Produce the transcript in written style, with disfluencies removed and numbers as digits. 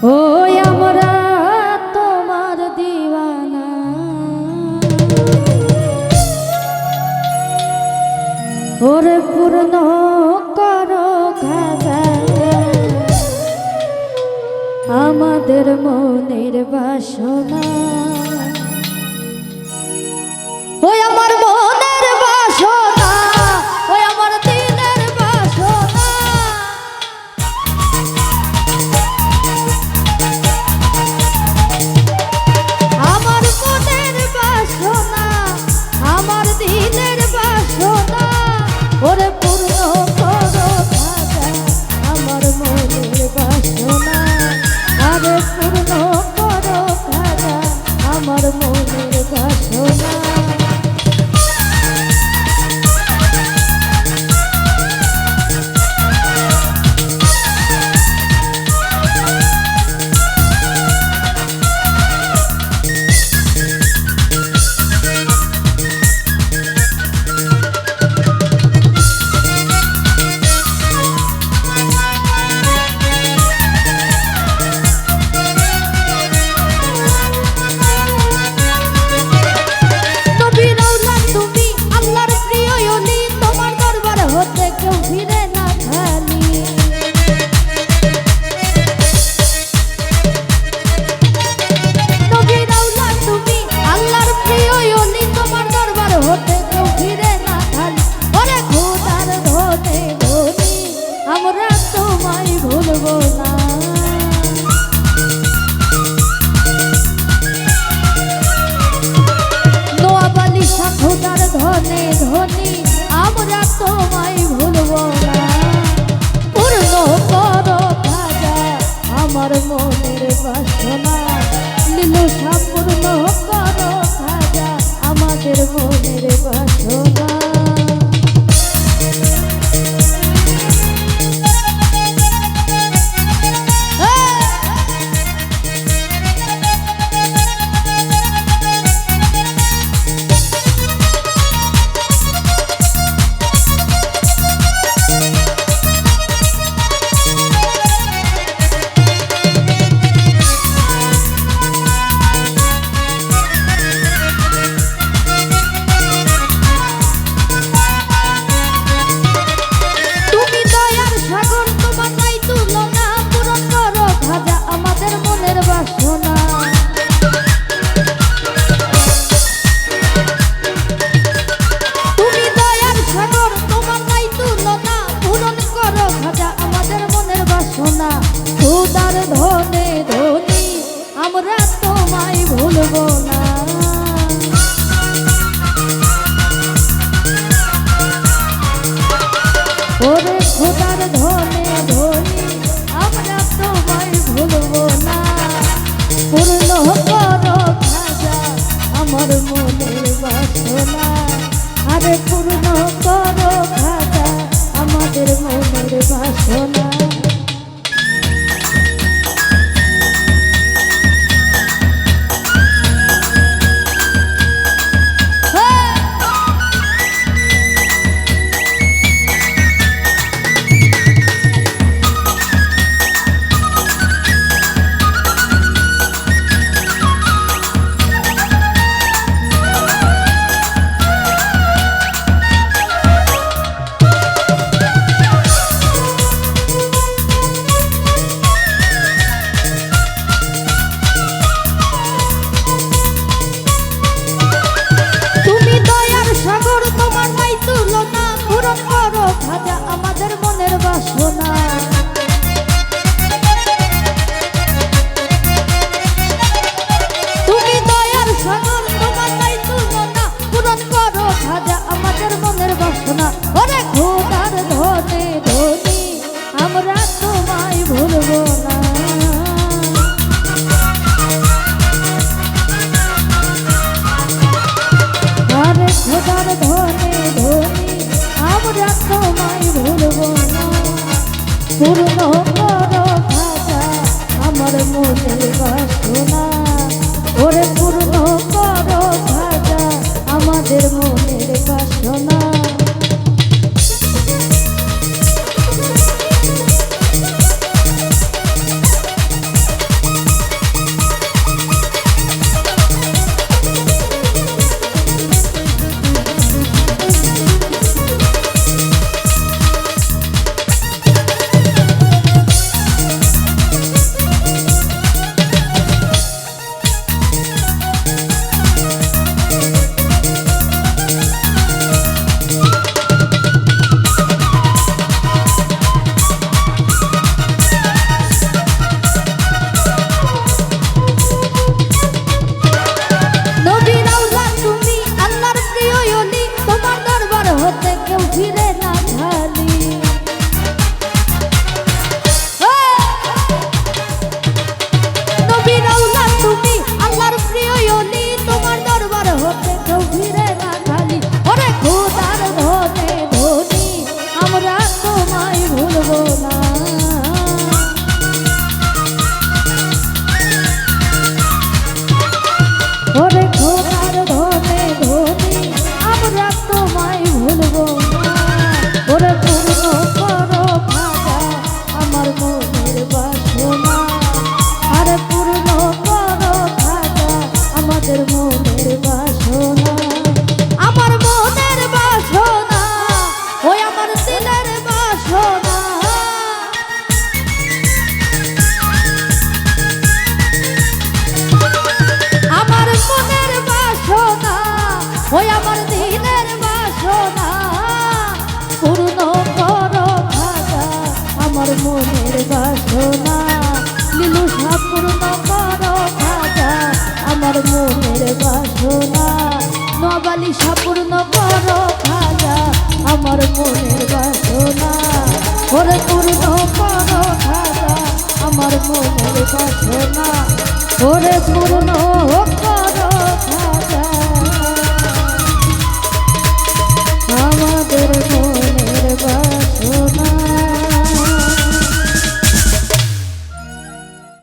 ও আমরা তোমার দিওয়ানা, ওরে পূর্ণ করো খাজা আমাদের মনের বাসনা। ওই আমার মনের বাসনা, ওই আমার দিনের বাসনা, আমার মনের বাসনা, আমার দিনের বাসনা, ওরে পূর্ণ করো খাজা আমার মনের বাসনা, আরে পূর্ণ করো খাজা আমার মনের বাসনা। আমরা তোমায় ভুলবো না, নোয়াবালি সাধুদার ধনে ধনী আমরা তোমায় ভুলবো না, পূর্ণ করো খাজা আমার মনের বাসনা, লীলা পূর্ণ করো খাজা আমাদের মনের বাসনা। খুদার ধনে ধনী আমরা তোমায় ভুলবো না, ওরে খুদার ধনে ধনী আমরা তোমায় ভুলবো না, পূর্ণ করো খাজা আমার মনের বাসনা, আরে পূর্ণ করো খাজা আমাদের মনের বাসনা। বাসনা লীলু পূর্ণ করো খাজা আমার মনের বাসনা নবালি পূর্ণ করো খাজা আমার মনের বাসনা ওরে পূর্ণ করো খাজা আমার মনের বাসনা ওরে পূর্ণ